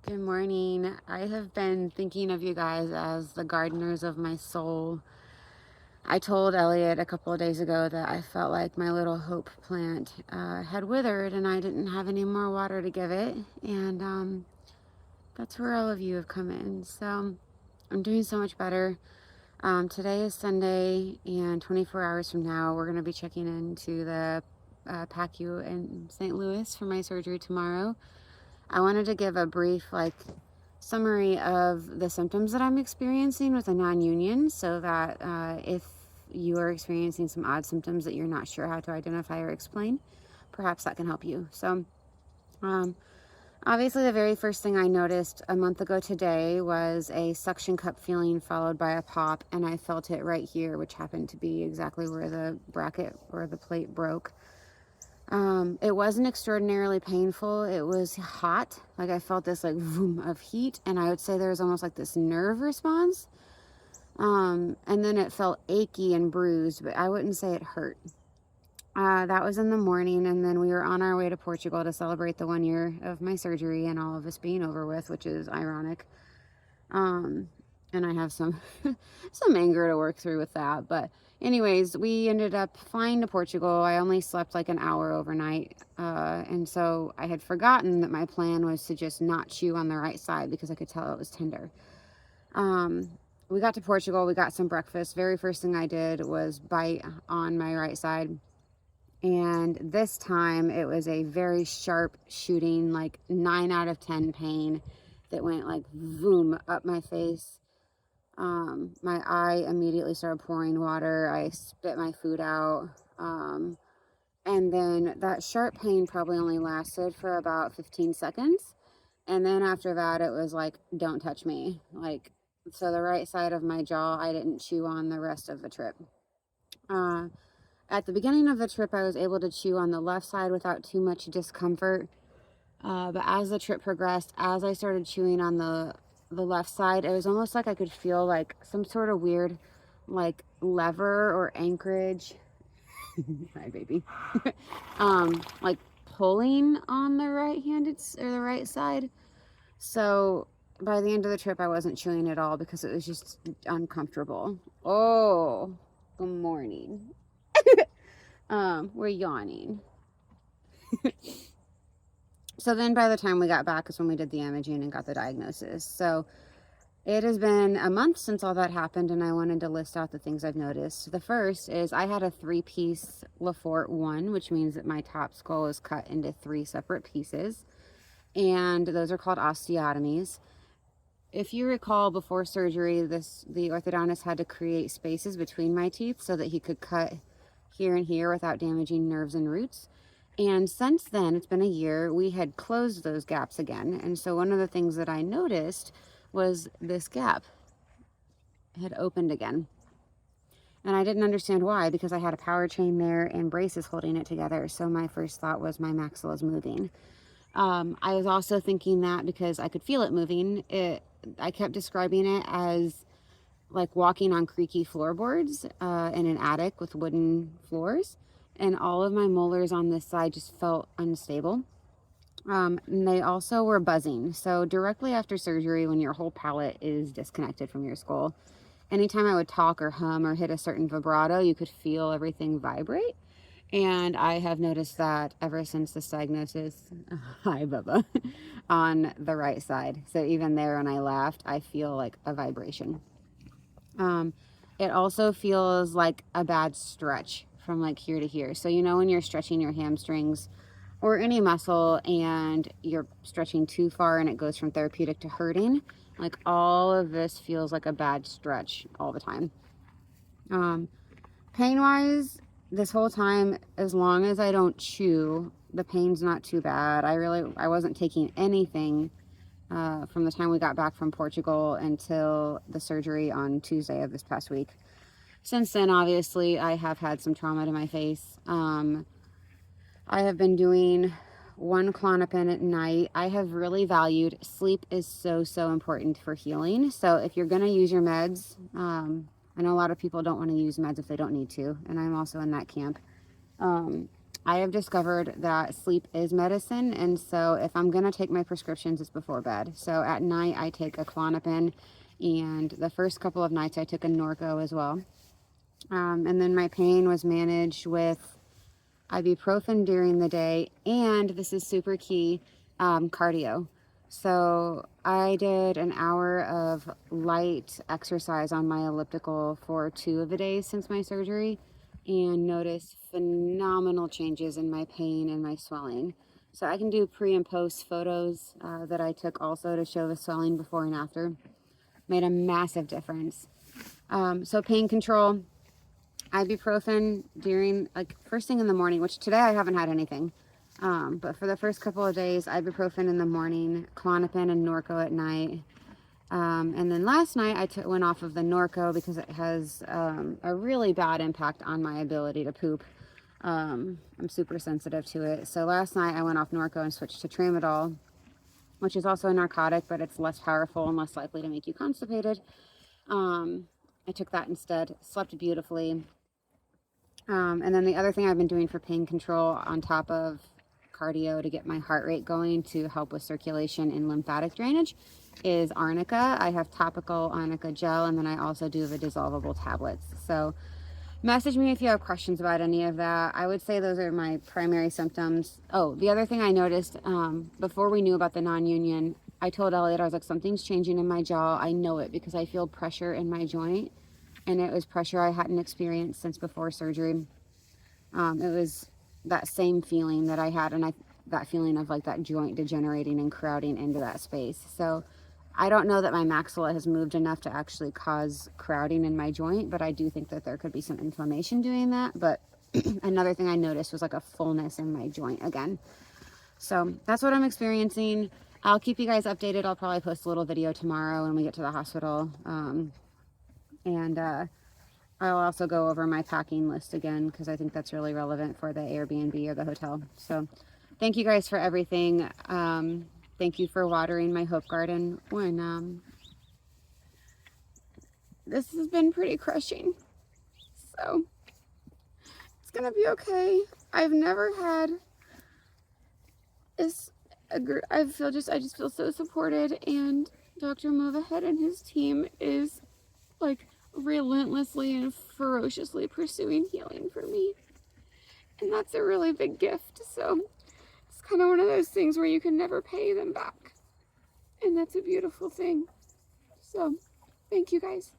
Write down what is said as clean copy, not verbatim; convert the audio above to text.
Good morning. I have been thinking of you guys as the gardeners of my soul. I told Elliot a couple of days ago that I felt like my little hope plant had withered and I didn't have any more water to give it. And that's where all of you have come in. So I'm doing so much better. Today is Sunday, and 24 hours from now, we're going to be checking into the PACU in St. Louis for my surgery tomorrow. I wanted to give a brief summary of the symptoms that I'm experiencing with a non-union, so that if you are experiencing some odd symptoms that you're not sure how to identify or explain, perhaps that can help you. So um, obviously the very first thing I noticed a month ago today was a suction cup feeling followed by a pop, and I felt it right here, which happened to be exactly where the bracket or the plate broke. It wasn't extraordinarily painful. It was hot. Like I felt this like vroom of heat, and I would say there was almost like this nerve response. And then it felt achy and bruised, but I wouldn't say it hurt. That was in the morning, and then we were on our way to Portugal to celebrate the 1 year of my surgery and all of this being over with, which is ironic. Um, and I have some some anger to work through with that. But anyways, we ended up flying to Portugal. I only slept like an hour overnight, and so I had forgotten that my plan was to just not chew on the right side because I could tell it was tender. We got to Portugal. We got some breakfast. Very first thing I did was bite on my right side. And this time it was a very sharp shooting, like 9 out of 10 pain that went like boom up my face. My eye immediately started pouring water. I spit my food out. And then that sharp pain probably only lasted for about 15 seconds. And then after that, it was like, don't touch me. Like, so the right side of my jaw, I didn't chew on the rest of the trip. Uh, at the beginning of the trip, I was able to chew on the left side without too much discomfort. But as the trip progressed, as I started chewing on the left side, it was almost like I could feel like some sort of weird like lever or anchorage. Hi, baby. Like pulling on the right-handed or the right side. So by the end of the trip, I wasn't chewing at all because it was just uncomfortable. Oh, good morning. We're yawning. So then by the time we got back is when we did the imaging and got the diagnosis. So it has been a month since all that happened, and I wanted to list out the things I've noticed. The first is I had a 3-piece Lefort 1, which means that my top skull is cut into 3 separate pieces, and those are called osteotomies. If you recall, before surgery, the orthodontist had to create spaces between my teeth so that he could cut here and here without damaging nerves and roots. And since then, it's been a year, we had closed those gaps again. And so one of the things that I noticed was this gap had opened again. And I didn't understand why, because I had a power chain there and braces holding it together. So my first thought was my maxilla is moving. I was also thinking that because I could feel it moving, I kept describing it as like walking on creaky floorboards in an attic with wooden floors. And all of my molars on this side just felt unstable. And they also were buzzing. So directly after surgery, when your whole palate is disconnected from your skull, anytime I would talk or hum or hit a certain vibrato, you could feel everything vibrate. And I have noticed that ever since this diagnosis, hi Bubba, on the right side. So even there when I laughed, I feel like a vibration. It also feels like a bad stretch from like here to here. So you know when you're stretching your hamstrings or any muscle and you're stretching too far and it goes from therapeutic to hurting, like all of this feels like a bad stretch all the time. Pain wise, this whole time, as long as I don't chew, the pain's not too bad. I wasn't taking anything from the time we got back from Portugal until the surgery on Tuesday of this past week. Since then, obviously, I have had some trauma to my face. I have been doing 1 Klonopin at night. I have really valued sleep is so important for healing. So if you're going to use your meds, I know a lot of people don't want to use meds if they don't need to, and I'm also in that camp. I have discovered that sleep is medicine, and so if I'm gonna take my prescriptions, it's before bed. So at night I take a Klonopin, and the first couple of nights I took a Norco as well. And then my pain was managed with ibuprofen during the day, and this is super key, cardio. So I did an hour of light exercise on my elliptical for 2 of the days since my surgery, and noticed phenomenal changes in my pain and my swelling. So I can do pre and post photos that I took also to show the swelling before and after. Made a massive difference. So pain control, ibuprofen during, like, first thing in the morning, which today I haven't had anything. But for the first couple of days, ibuprofen in the morning, Klonopin and Norco at night. And then last night I went off of the Norco because it has a really bad impact on my ability to poop. I'm super sensitive to it. So last night I went off Norco and switched to Tramadol, which is also a narcotic, but it's less powerful and less likely to make you constipated. I took that instead, slept beautifully. And then the other thing I've been doing for pain control on top of cardio to get my heart rate going to help with circulation and lymphatic drainage is arnica. I have topical arnica gel, and then I also do the dissolvable tablets. So message me if you have questions about any of that. I would say those are my primary symptoms. Oh, the other thing I noticed before we knew about the non-union, I told Elliot, I was like, something's changing in my jaw. I know it because I feel pressure in my joint, and it was pressure I hadn't experienced since before surgery. It was that same feeling that I had, and that feeling of like that joint degenerating and crowding into that space. So I don't know that my maxilla has moved enough to actually cause crowding in my joint, but I do think that there could be some inflammation doing that. But another thing I noticed was like a fullness in my joint again. So that's what I'm experiencing. I'll keep you guys updated. I'll probably post a little video tomorrow when we get to the hospital. And I'll also go over my packing list again because I think that's really relevant for the Airbnb or the hotel. So thank you guys for everything. Thank you for watering my hope garden when this has been pretty crushing. So it's gonna be okay. I've never had this. I just feel so supported, and Dr. Movahead and his team is like relentlessly and ferociously pursuing healing for me, and that's a really big gift. So it's kind of one of those things where you can never pay them back, and that's a beautiful thing. So thank you guys.